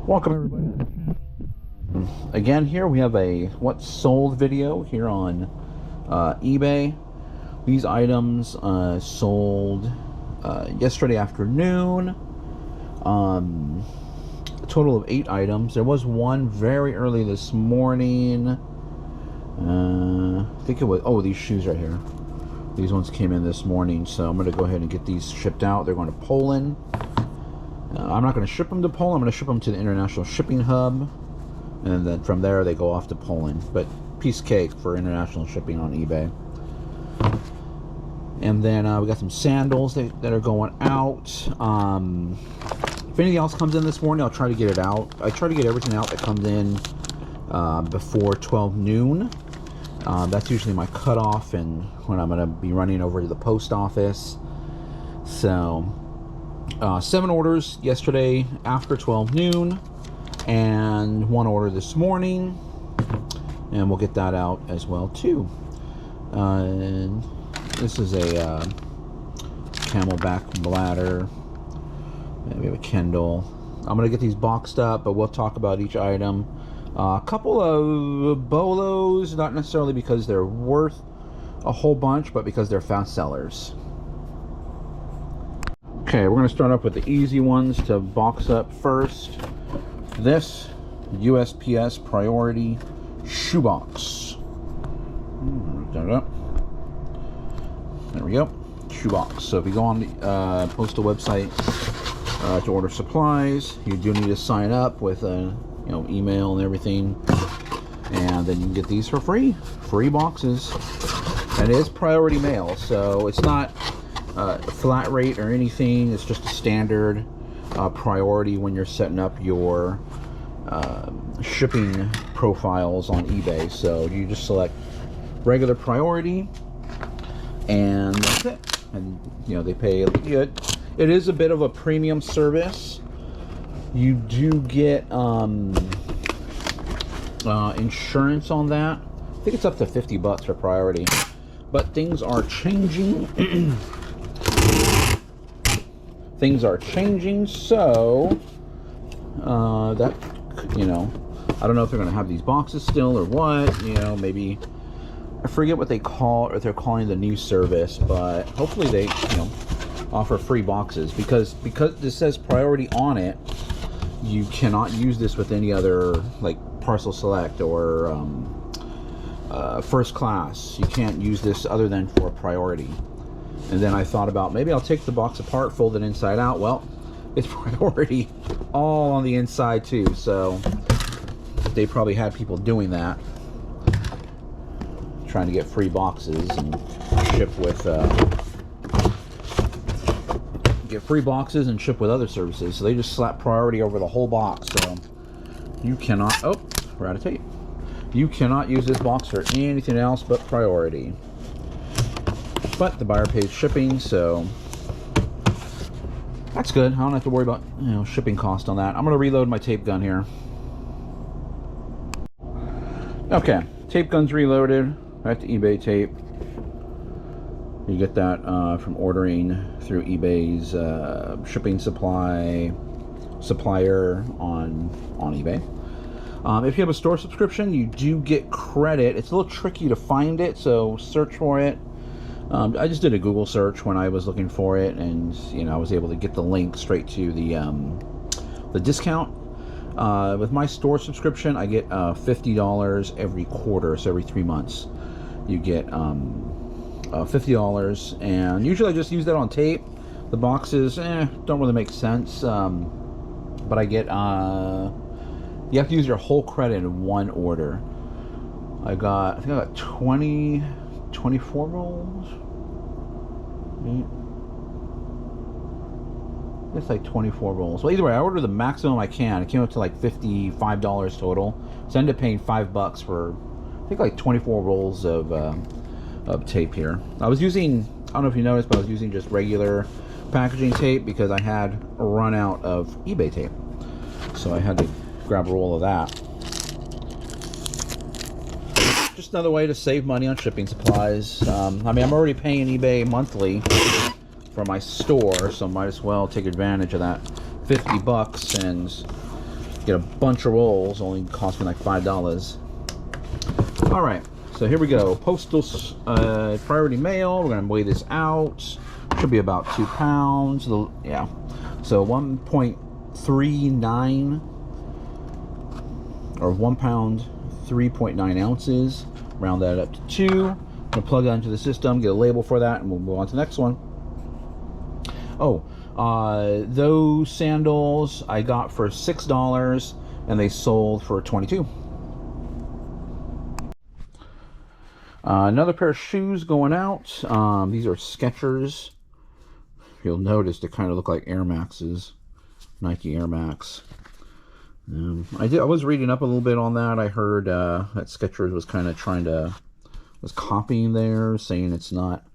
Welcome everybody. Again, here we have a what's sold video here on eBay. These items sold yesterday afternoon. A total of 8 items. There was one very early this morning. I think it was, oh, these shoes right here. These ones came in this morning, so I'm going to go ahead and get these shipped out. They're going to Poland. I'm not going to ship them to Poland. I'm going to ship them to the International Shipping Hub, and then from there they go off to Poland. But piece cake for international shipping on eBay. And then we got some sandals that are going out. If anything else comes in this morning, I'll try to get it out. I try to get everything out that comes in before 12 noon. That's usually my cutoff and when I'm going to be running over to the post office. So 7 orders yesterday after 12 noon and 1 order this morning, and we'll get that out as well too. And this is a camelback bladder, and we have a Kindle. I'm going to get these boxed up, but we'll talk about each item. A couple of BOLOs, not necessarily because they're worth a whole bunch, but because they're fast sellers. Okay, we're going to start up with the easy ones to box up first. This USPS Priority Shoebox. There we go, shoebox. So if you go on the postal website to order supplies, you do need to sign up with a email and everything, and then you can get these for free boxes. And it is priority mail, so it's not flat rate or anything. It's just a standard priority when you're setting up your shipping profiles on eBay. So you just select regular priority, and that's it. And they pay good. It is a bit of a premium service. You do get insurance on that. I think it's up to $50 for priority. But things are changing. Things are changing, so that I don't know if they're going to have these boxes still or what. Maybe I forget what they call, or if they're calling the new service, but hopefully they offer free boxes, because this says priority on it. You cannot use this with any other, like Parcel Select or First Class. You can't use this other than for priority. And then I thought about, maybe I'll take the box apart, fold it inside out. Well, it's priority all on the inside too, so they probably had people doing that, trying to get free boxes and ship with get free boxes and ship with other services. So they just slap priority over the whole box. So you cannot, oh, we're out of tape. You cannot use this box for anything else but priority. But the buyer pays shipping, so that's good. I don't have to worry about shipping cost on that. I'm going to reload my tape gun here. Okay, tape gun's reloaded. Back to eBay tape. You get that from ordering through eBay's shipping supplier on eBay. If you have a store subscription, you do get credit. It's a little tricky to find it, so search for it. I just did a Google search when I was looking for it, and I was able to get the link straight to the discount. With my store subscription, I get $50 every quarter, so every 3 months you get $50, and usually I just use that on tape. The boxes don't really make sense, but I get you have to use your whole credit in one order. I think I got 24 rolls. It's like 24 rolls. Well, either way, I ordered the maximum I can. It came up to like $55 total, so I ended up paying $5 for I think like 24 rolls of tape here. I was using, I don't know if you noticed, but I was using just regular packaging tape because I had run out of eBay tape, so I had to grab a roll of that. Just another way to save money on shipping supplies. I mean, I'm already paying eBay monthly for my store, so might as well take advantage of that $50 and get a bunch of rolls. Only cost me like $5. All right, so here we go. Postal priority mail. We're gonna weigh this out. Should be about 2 pounds. Yeah, so 1.39 or 1 pound, 3.9 ounces. Round that up to 2. I'm gonna plug that into the system, get a label for that, and we'll move on to the next one. Oh, those sandals I got for $6 and they sold for $22. Another pair of shoes going out. These are Skechers. You'll notice they kind of look like Air Maxes, Nike Air Max. I was reading up a little bit on that. I heard that Skechers was kind of was copying theirs, saying it's not.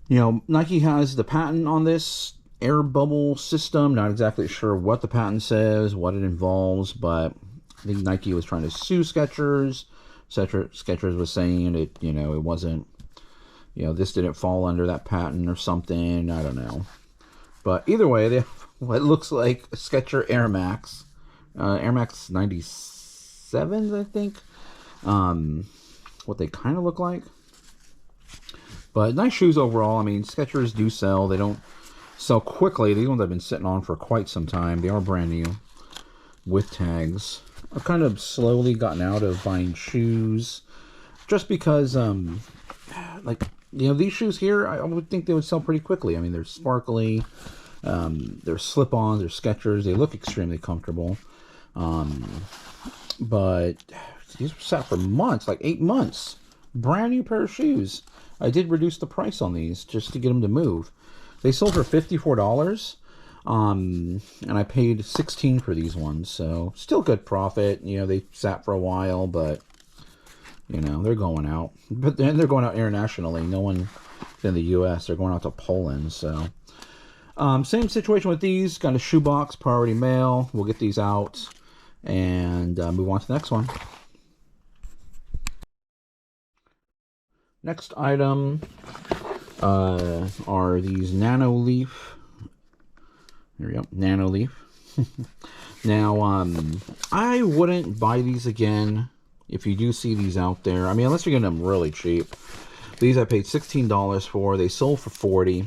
You know, Nike has the patent on this air bubble system. Not exactly sure what the patent says, what it involves, but I think Nike was trying to sue Skechers. Skechers was saying it, you know, it wasn't, you know, this didn't fall under that patent or something. I don't know. But either way, they have what looks like a Skechers Air Max. Air Max 97s, I think. What they kind of look like. But nice shoes overall. I mean, Skechers do sell. They don't sell quickly. These ones have been sitting on for quite some time. They are brand new with tags. I've kind of slowly gotten out of buying shoes just because, like, you know, these shoes here, I would think they would sell pretty quickly. I mean, they're sparkly. They're slip-ons. They're Skechers. They look extremely comfortable. But these were sat for months, like 8 months. Brand new pair of shoes. I did reduce the price on these just to get them to move. They sold for $54. And I paid $16 for these ones. So still good profit. You know, they sat for a while, but you know, they're going out. But then they're going out internationally. No one in the US. They're going out to Poland. So same situation with these. Got a shoebox, priority mail. We'll get these out and move on to the next one. Next item are these Nano Leaf. There we go, Nano Leaf. Now, I wouldn't buy these again if you do see these out there. I mean, unless you're getting them really cheap. These I paid $16 for. They sold for $40.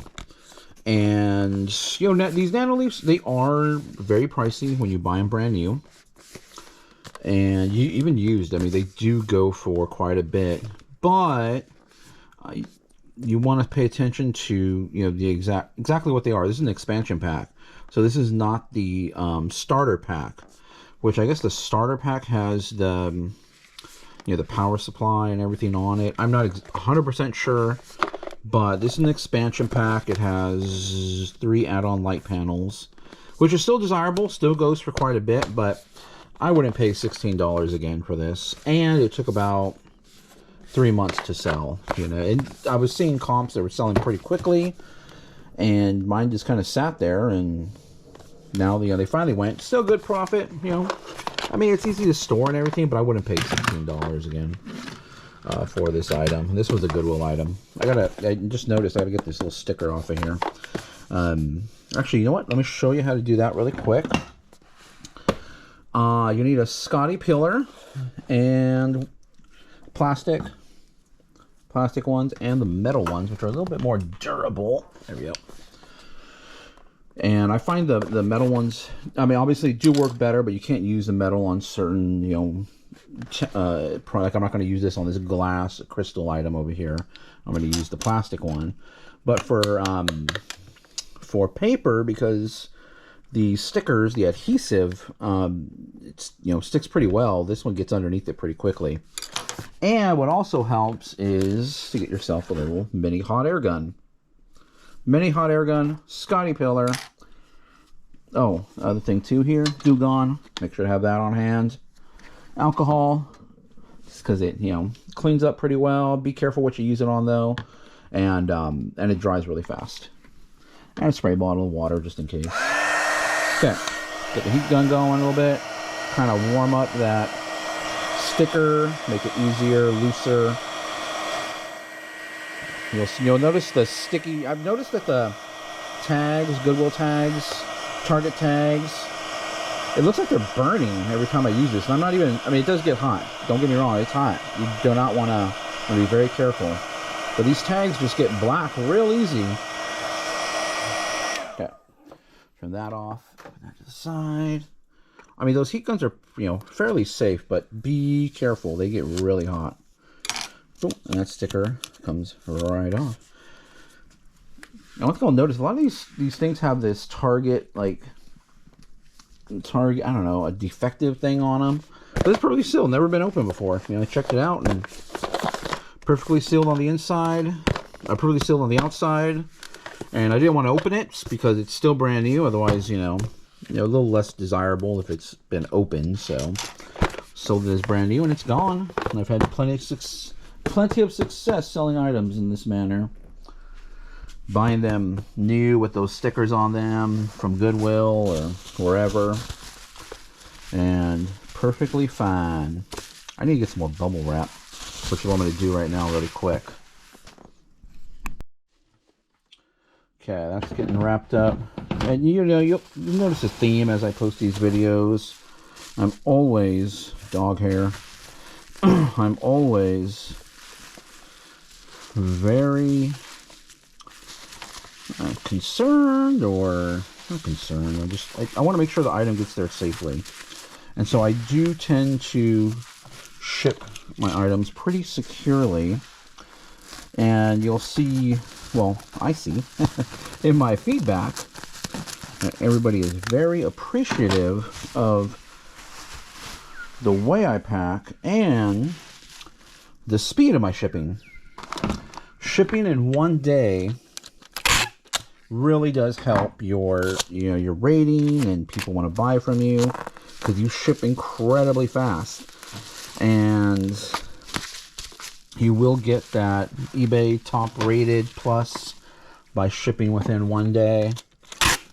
And, you know, these Nano Leafs, they are very pricey when you buy them brand new. And you even used, I mean, they do go for quite a bit. But you want to pay attention to, you know, the exactly what they are. This is an expansion pack. So this is not the starter pack, which I guess the starter pack has the, you know, the power supply and everything on it. I'm not 100% sure, but this is an expansion pack. It has 3 add-on light panels, which is still desirable, still goes for quite a bit, but I wouldn't pay $16 again for this. And it took about 3 months to sell, you know. And I was seeing comps that were selling pretty quickly, and mine just kind of sat there, and now, you know, they finally went. Still good profit, you know. I mean, it's easy to store and everything, but I wouldn't pay $16 again for this item. This was a Goodwill item. I just noticed I gotta get this little sticker off of here. Actually, you know what? Let me show you how to do that really quick. You need a Scotty pillar and plastic ones and the metal ones, which are a little bit more durable. There we go. And I find the metal ones, I mean, obviously do work better, but you can't use the metal on certain, you know, like I'm not going to use this on this glass crystal item over here. I'm going to use the plastic one. But for paper, because the stickers, the adhesive, it's, you know, sticks pretty well. This one gets underneath it pretty quickly. And what also helps is to get yourself a little mini hot air gun. Mini hot air gun, Scotty pillar. Oh, other thing too here, Goo Gone. Make sure to have that on hand. Alcohol, just because it, you know, cleans up pretty well. Be careful what you use it on though, and it dries really fast. And a spray bottle of water just in case. Okay, get the heat gun going a little bit. Kind of warm up that sticker, make it easier, looser. You'll notice the sticky. I've noticed that the tags, Goodwill tags, Target tags, It looks like they're burning every time I use this. And I'm not even, I mean, it does get hot. Don't get me wrong, it's hot. You do not want to be very careful. But these tags just get black real easy. Okay, turn that off. Put that to the side. I mean, those heat guns are, you know, fairly safe, but be careful. They get really hot. Boom, and that sticker comes right off. Now, one thing I'll notice, a lot of these things have this target, like, I don't know, a defective thing on them. But it's perfectly sealed, never been opened before. You know, I checked it out, and perfectly sealed on the inside, perfectly sealed on the outside. And I didn't want to open it because it's still brand new. Otherwise, you know, a little less desirable if it's been opened. So, sold it as brand new, and it's gone. And I've had plenty of success selling items in this manner. Buying them new with those stickers on them from Goodwill or wherever. And perfectly fine. I need to get some more bubble wrap, which you want me to do right now really quick. Okay, that's getting wrapped up. And you know, you'll notice a theme as I post these videos. I'm always, dog hair, I'm always very concerned, or not concerned, I want to make sure the item gets there safely. And so I do tend to ship my items pretty securely. And you'll see, well, I see in my feedback that everybody is very appreciative of the way I pack and the speed of my shipping. Shipping in one day really does help your, you know, your rating, and people want to buy from you because you ship incredibly fast. And you will get that eBay top rated plus by shipping within one day.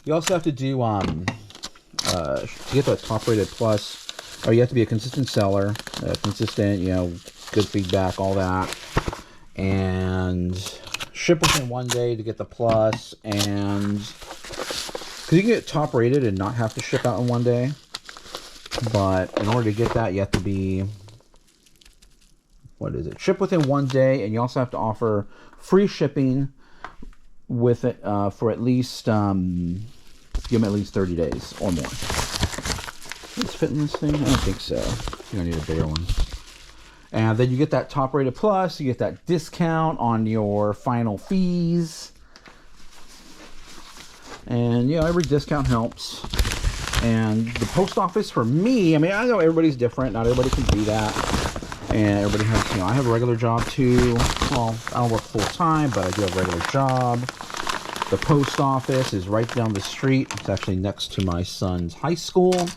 You also have to do to get that top rated plus, or you have to be a consistent seller, consistent, you know, good feedback, all that, and ship within one day to get the plus. And because you can get top rated and not have to ship out in one day, but in order to get that, you have to be, what is it? Ship within one day, and you also have to offer free shipping with it for at least, give them at least 30 days or more. It's fitting this thing? I don't think so. I think I need a bigger one. And then you get that top rated plus, you get that discount on your final fees. And, you know, every discount helps. And the post office for me, I mean, I know everybody's different. Not everybody can do that. And everybody has, you know, I have a regular job too. Well, I don't work full time, but I do have a regular job. The post office is right down the street. It's actually next to my son's high school.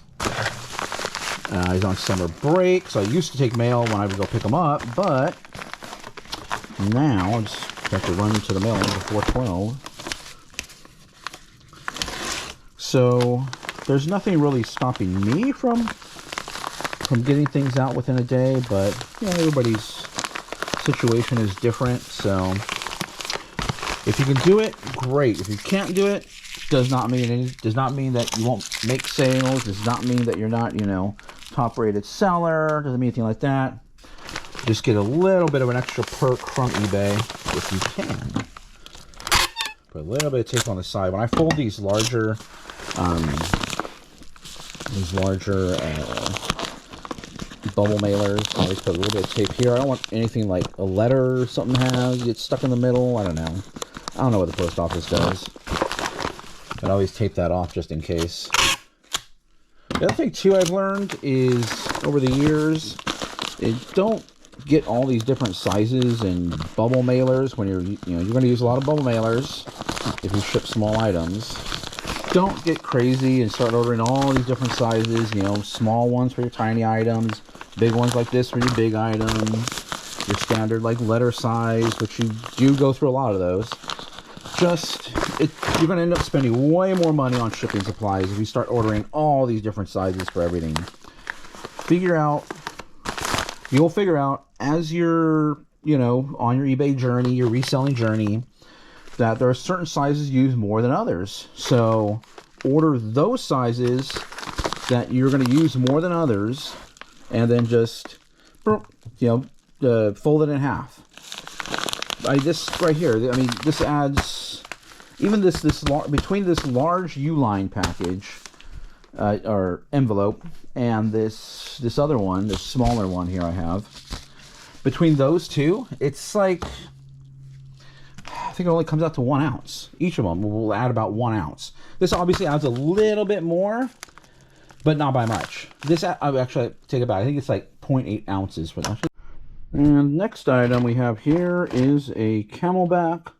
He's on summer break, so I used to take mail when I would go pick him up, but now I just have to run to the mail before 12. So there's nothing really stopping me from getting things out within a day, but you know, everybody's situation is different. So if you can do it, great. If you can't do it, does not mean that you won't make sales. Does not mean that you're not, you know, top rated seller. Doesn't mean anything like that. Just get a little bit of an extra perk from eBay if you can. Put a little bit of tape on the side. When I fold these larger bubble mailers, I always put a little bit of tape here. I don't want anything like a letter or something has get stuck in the middle. I don't know. I don't know what the post office does. But I always tape that off just in case. The other thing too I've learned is over the years, don't get all these different sizes and bubble mailers when you're going to use a lot of bubble mailers if you ship small items. Don't get crazy and start ordering all these different sizes, you know, small ones for your tiny items, big ones like this for your big items, your standard like letter size, which you do go through a lot of those. You're going to end up spending way more money on shipping supplies if you start ordering all these different sizes for everything. You'll figure out as you're, you know, on your eBay journey, your reselling journey, that there are certain sizes used more than others. So order those sizes that you're going to use more than others, and then just, you know, fold it in half. This right here, I mean, this adds, even between this large Uline package, or envelope, and this other one, this smaller one here I have, between those two, it's like, I think it only comes out to 1 ounce. Each of them will add about 1 ounce. This obviously adds a little bit more, but not by much. This, I actually take it back. I think it's like 0.8 ounces for that. And next item we have here is a Camelback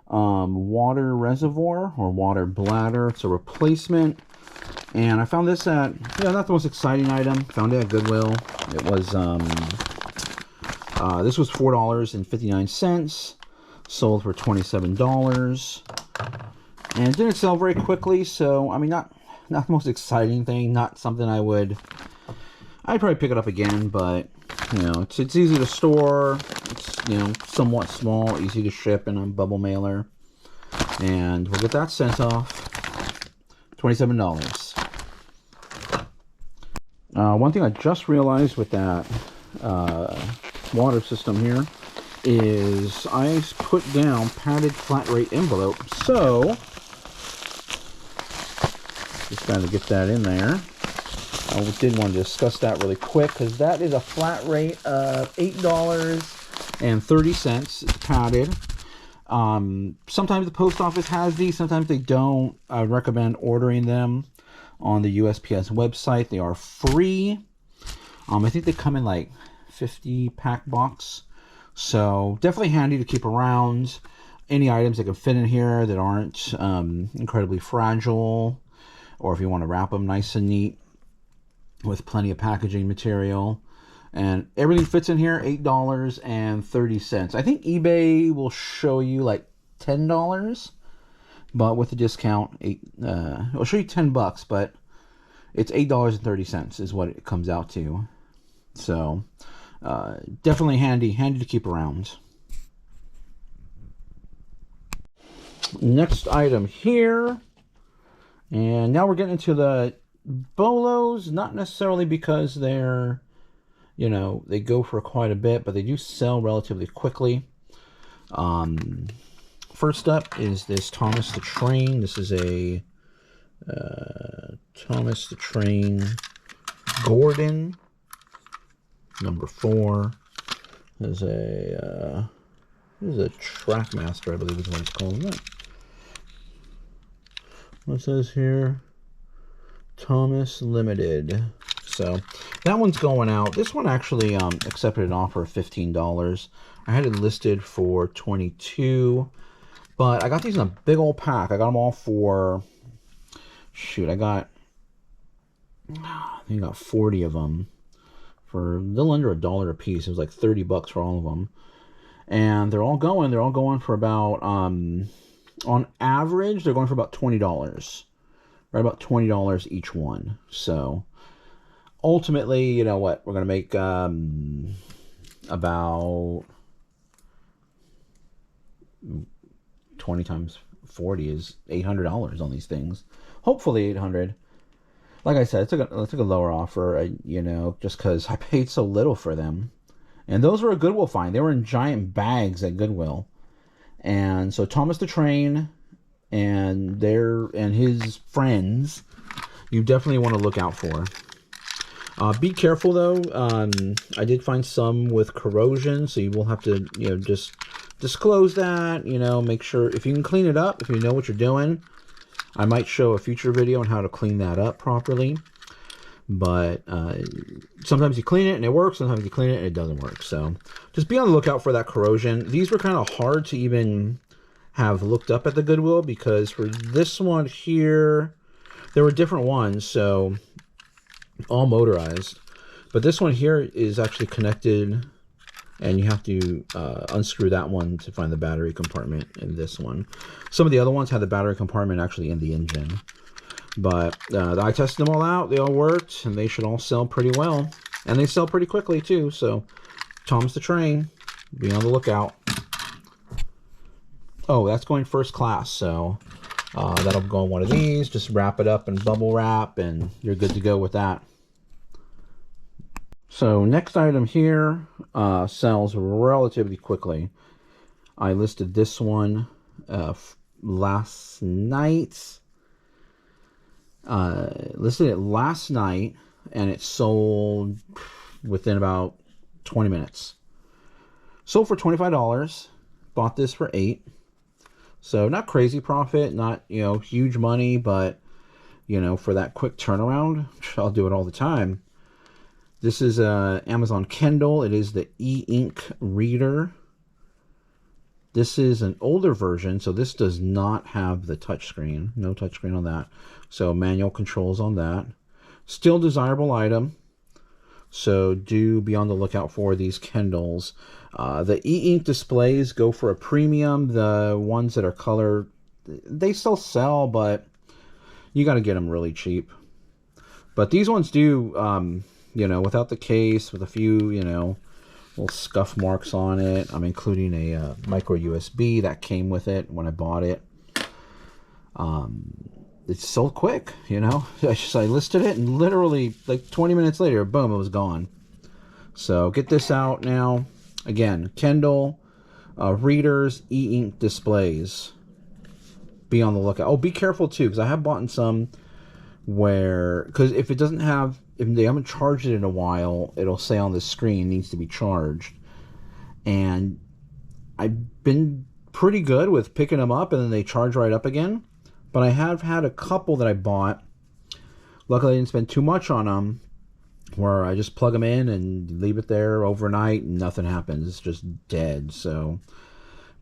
water reservoir or water bladder. It's a replacement. And I found this at, not the most exciting item. Found it at Goodwill. It was, this was $4.59. Sold for $27. And it didn't sell very quickly, so, I mean, not the most exciting thing. Not something I'd probably pick it up again, but, you know, it's easy to store. It's, you know, somewhat small, easy to ship in a bubble mailer. And we'll get that sent off. $27. One thing I just realized with that water system here is I put down padded flat rate envelope. So just got to get that in there. I did want to discuss that really quick because that is a flat rate of $8.30. It's padded. Sometimes the post office has these, sometimes they don't. I would recommend ordering them on the USPS website. They are free. I think they come in like 50 pack box. So definitely handy to keep around. Any items that can fit in here that aren't incredibly fragile, or if you want to wrap them nice and neat with plenty of packaging material. And everything fits in here, $8.30. I think eBay will show you like $10, but with the discount, it'll show you $10, but it's $8.30 is what it comes out to. So definitely handy to keep around. Next item here, and now we're getting into the BOLOs, not necessarily because they're, you know, they go for quite a bit, but they do sell relatively quickly. First up is this Thomas the Train. This is a Thomas the Train Gordon number 4. This is a Trackmaster, I believe is what it's called, isn't it? What says here? Thomas Limited. So that one's going out. This one actually accepted an offer of $15. I had it listed for $22, but I got these in a big old pack. I got them all for, shoot, I think I got 40 of them for a little under $1 a piece. It was like $30 for all of them, and they're all going for about on average they're going for about $20, right about $20 each one. So ultimately, you know what, we're gonna make about 20 times 40 is $800 on these things. Hopefully $800. Like I said, I took a lower offer, you know, just because I paid so little for them. And those were a Goodwill find. They were in giant bags at Goodwill. And so Thomas the Train and his friends, you definitely want to look out for. Be careful though. I did find some with corrosion, so you will have to, you know, just disclose that. You know, make sure if you can clean it up, if you know what you're doing. I might show a future video on how to clean that up properly. But sometimes you clean it and it works. Sometimes you clean it and it doesn't work. So just be on the lookout for that corrosion. These were kind of hard to even have looked up at the Goodwill, because for this one here, there were different ones. So all motorized. But this one here is actually connected, and you have to unscrew that one to find the battery compartment in this one. Some of the other ones had the battery compartment actually in the engine. But I tested them all out. They all worked, and they should all sell pretty well. And they sell pretty quickly, too. So, Thomas the Train, be on the lookout. Oh, that's going first class. So, That'll go on one of these. Just wrap it up in bubble wrap and you're good to go with that. So next item here sells relatively quickly. I listed this one last night. Listed it last night and it sold within about 20 minutes. Sold for $25. Bought this for $8. So not crazy profit, not, you know, huge money, but, you know, for that quick turnaround, I'll do it all the time. This is Amazon Kindle. It is the e-ink reader. This is an older version, so this does not have the touchscreen. No touchscreen on that. So manual controls on that. Still desirable item. So do be on the lookout for these Kindles. The e-ink displays go for a premium. The ones that are color, they still sell, but you got to get them really cheap. But these ones do, you know, without the case, with a few, you know, little scuff marks on it. I'm including a micro USB that came with it when I bought it. It's sold quick, you know. I listed it and literally like 20 minutes later, boom, it was gone. So get this out now. Again, Kindle, readers, e-ink displays. Be on the lookout. Oh, be careful too, because I have bought some where, because if it doesn't have, if they haven't charged it in a while, it'll say on the screen needs to be charged. And I've been pretty good with picking them up and then they charge right up again. But I have had a couple that I bought. Luckily, I didn't spend too much on them, where I just plug them in and leave it there overnight and nothing happens. It's just dead. So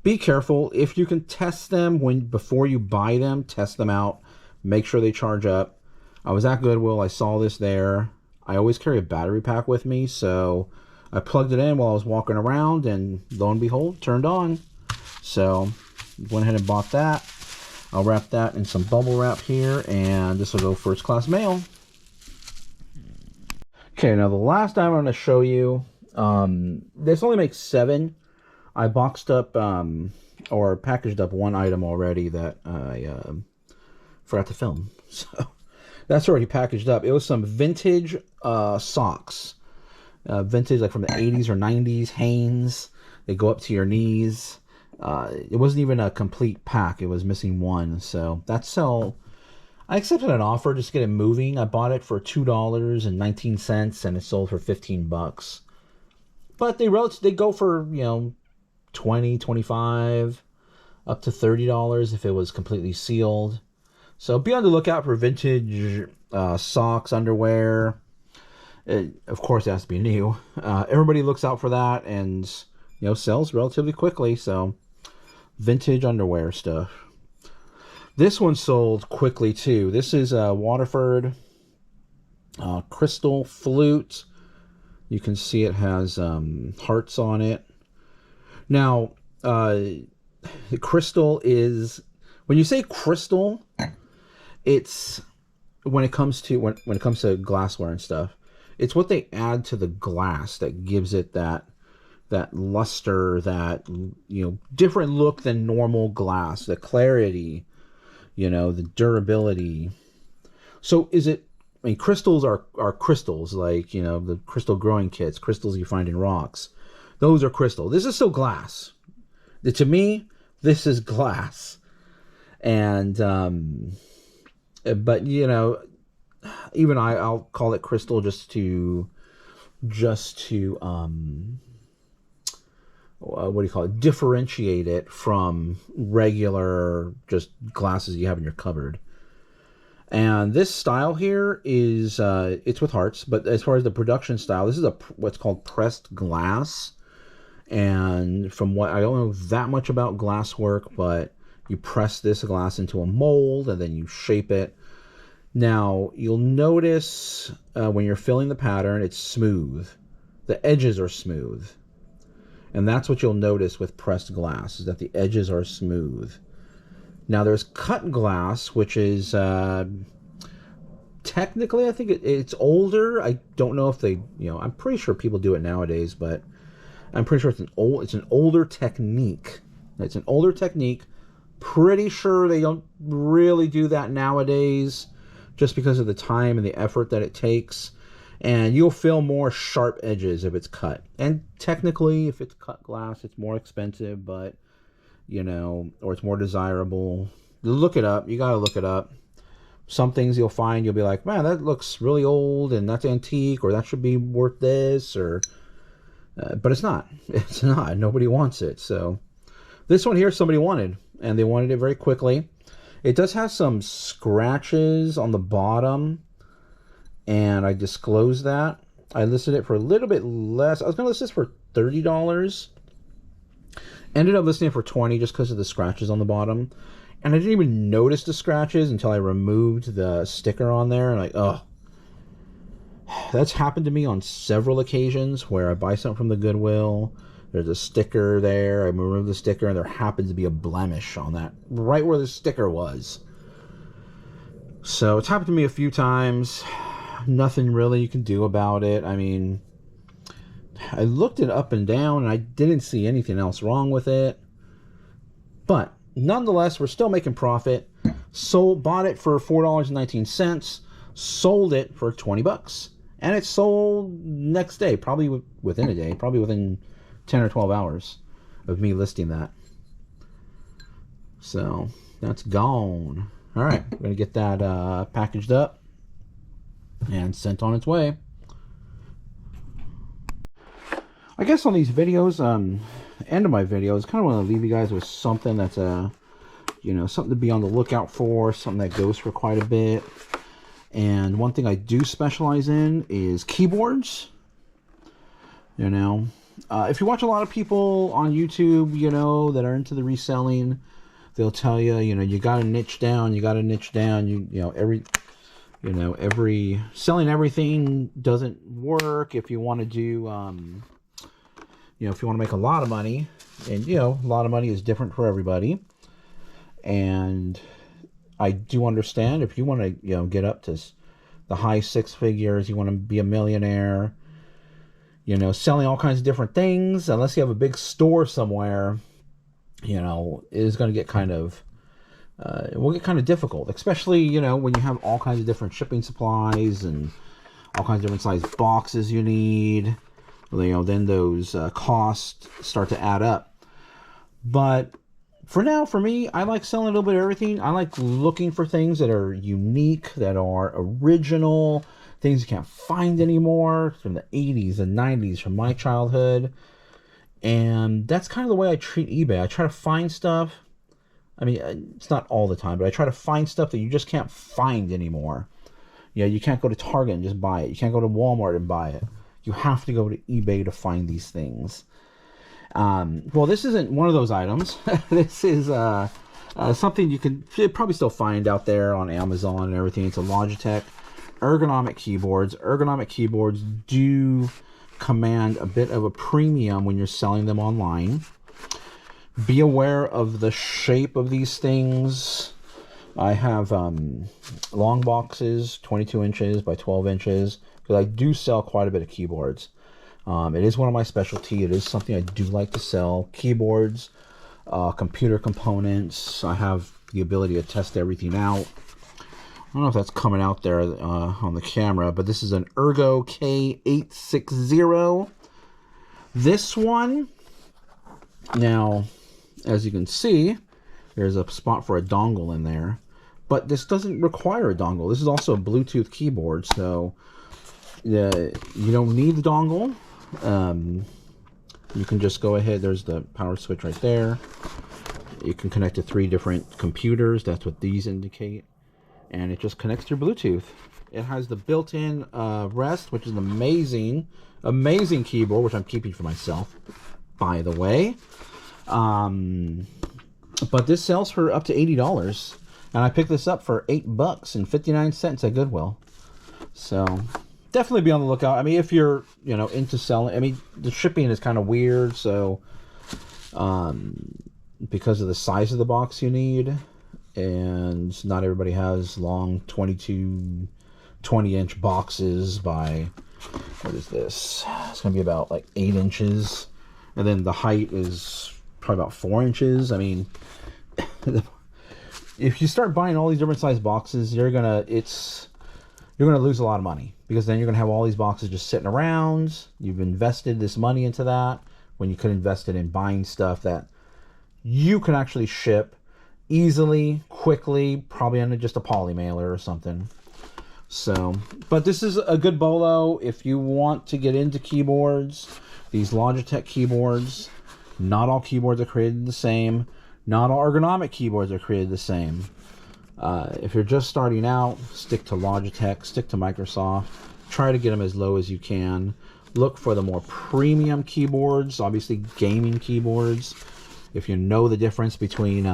be careful. If you can test them before you buy them, test them out. Make sure they charge up. I was at Goodwill. I saw this there. I always carry a battery pack with me, so I plugged it in while I was walking around, and lo and behold, turned on. So went ahead and bought that. I'll wrap that in some bubble wrap here, and this will go first class mail. Okay, now the last item I'm going to show you, this only makes 7. I boxed up, or packaged up one item already that I forgot to film. So that's already packaged up. It was some vintage socks. Vintage, like from the 80s or 90s, Hanes. They go up to your knees. It wasn't even a complete pack. It was missing one. So that's all. I accepted an offer just to get it moving. I bought it for $2.19 and it sold for $15. But they go for, you know, $20, $25, up to $30 if it was completely sealed. So be on the lookout for vintage socks, underwear. Of course, it has to be new. Everybody looks out for that, and you know, sells relatively quickly. So vintage underwear stuff. This one sold quickly too. This is a Waterford crystal flute. You can see it has hearts on it. Now, the crystal is, when you say crystal, it's when it comes to glassware and stuff, it's what they add to the glass that gives it that luster, that, you know, different look than normal glass, the clarity, you know, the durability. So is it, I mean, crystals are crystals, like, you know, the crystal growing kits, crystals you find in rocks. Those are crystal. This is still glass. To me, this is glass. And, but, you know, even I'll call it crystal just to what do you call it? Differentiate it from regular just glasses you have in your cupboard. And this style here is, it's with hearts, but as far as the production style, this is what's called pressed glass. And from what, I don't know that much about glass work, but you press this glass into a mold and then you shape it. Now, you'll notice when you're filling the pattern, it's smooth. The edges are smooth. And that's what you'll notice with pressed glass, is that the edges are smooth. Now, there's cut glass, which is technically, I think it's older. I don't know if they, you know, I'm pretty sure people do it nowadays, but I'm pretty sure it's an older technique. It's an older technique, Pretty sure they don't really do that nowadays, just because of the time and the effort that it takes. And you'll feel more sharp edges if it's cut. And technically, if it's cut glass, it's more expensive, but, you know, or it's more desirable. Look it up. You got to look it up. Some things you'll find, you'll be like, man, that looks really old and that's antique, or that should be worth this, or but it's not. It's not. Nobody wants it. So this one here somebody wanted, and they wanted it very quickly. It does have some scratches on the bottom, and I disclosed that. I listed it for a little bit less. I was going to list this for $30. Ended up listing it for $20 just because of the scratches on the bottom. And I didn't even notice the scratches until I removed the sticker on there. And like, oh. That's happened to me on several occasions where I buy something from the Goodwill. There's a sticker there. I remove the sticker and there happens to be a blemish on that, right where the sticker was. So it's happened to me a few times. Nothing really you can do about it. I mean, I looked it up and down and I didn't see anything else wrong with it. But nonetheless, we're still making profit. Bought it for $4.19, sold it for $20, and it sold next day, probably within a day, probably within 10 or 12 hours of me listing that. So that's gone. All right, we're gonna get that packaged up and sent on its way. I guess on these videos, end of my videos, kind of want to leave you guys with something that's you know, something to be on the lookout for, something that goes for quite a bit. And one thing I do specialize in is keyboards. You know, if you watch a lot of people on YouTube, you know, that are into the reselling, they'll tell you, you know, you got to niche down, you got to niche down. You know, every selling everything doesn't work. If you want to do, you know, if you want to make a lot of money, and, you know, a lot of money is different for everybody. And I do understand if you want to, you know, get up to the high six figures, you want to be a millionaire, you know, selling all kinds of different things, unless you have a big store somewhere, you know, it is going to get kind of, it will get kind of difficult, especially, you know, when you have all kinds of different shipping supplies and all kinds of different size boxes you need. You know, then those costs start to add up. But for now, for me, I like selling a little bit of everything. I like looking for things that are unique, that are original, things you can't find anymore, from the 80s and 90s, from my childhood. And that's kind of the way I treat eBay. I try to find stuff. I mean, it's not all the time, but I try to find stuff that you just can't find anymore. You know, you can't go to Target and just buy it. You can't go to Walmart and buy it. You have to go to eBay to find these things. Well, this isn't one of those items. This is something you can probably still find out there on Amazon and everything. It's a Logitech ergonomic keyboards. Ergonomic keyboards do command a bit of a premium when you're selling them online. Be aware of the shape of these things. I have long boxes, 22 inches by 12 inches, because I do sell quite a bit of keyboards. It is one of my specialty. It is something I do like to sell. Keyboards, computer components. I have the ability to test everything out. I don't know if that's coming out there on the camera, but this is an Ergo K860. This one, now, as you can see, there's a spot for a dongle in there, but this doesn't require a dongle. This is also a Bluetooth keyboard, so you don't need the dongle. You can just go ahead. There's the power switch right there. You can connect to 3 different computers. That's what these indicate. And it just connects to your Bluetooth. It has the built-in rest, which is an amazing keyboard, which I'm keeping for myself, by the way. But this sells for up to $80. And I picked this up for $8.59 at Goodwill. So definitely be on the lookout. I mean, if you're, you know, into selling, I mean, the shipping is kind of weird, so because of the size of the box you need, and not everybody has long 20-inch boxes by, what is this? It's gonna be about like 8 inches, and then the height is probably about 4 inches. I mean, if you start buying all these different size boxes, you're gonna lose a lot of money, because then you're gonna have all these boxes just sitting around. You've invested this money into that when you could invest it in buying stuff that you can actually ship easily, quickly, probably on just a poly mailer or something. So, but this is a good BOLO if you want to get into keyboards. These Logitech keyboards, not all keyboards are created the same. Not all ergonomic keyboards are created the same. If you're just starting out, stick to Logitech, stick to Microsoft. Try to get them as low as you can. Look for the more premium keyboards, obviously gaming keyboards. If you know the difference between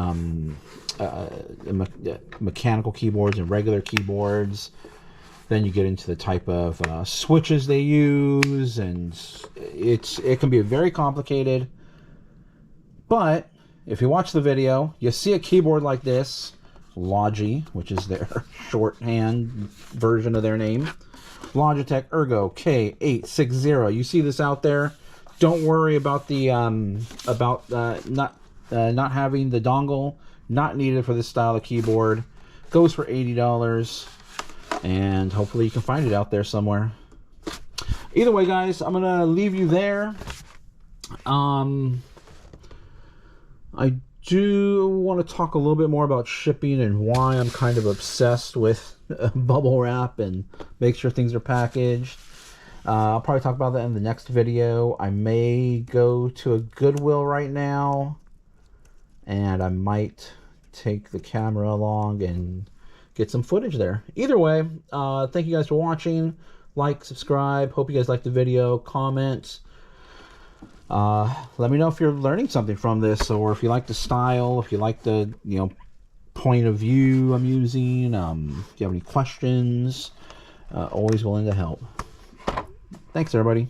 mechanical keyboards and regular keyboards, then you get into the type of switches they use, and it can be very complicated. But if you watch the video, you see a keyboard like this, Logi, which is their shorthand version of their name, Logitech Ergo K860. You see this out there. Don't worry about the not having the dongle. Not needed for this style of keyboard. Goes for $80, and hopefully you can find it out there somewhere. Either way, guys, I'm gonna leave you there. I do want to talk a little bit more about shipping and why I'm kind of obsessed with bubble wrap and make sure things are packaged. I'll probably talk about that in the next video. I may go to a Goodwill right now, and I might take the camera along and get some footage there. Either way, thank you guys for watching. Like, subscribe. Hope you guys liked the video. Comment. Let me know if you're learning something from this, or if you like the style, if you like the point of view I'm using. If you have any questions, always willing to help. Thanks, everybody.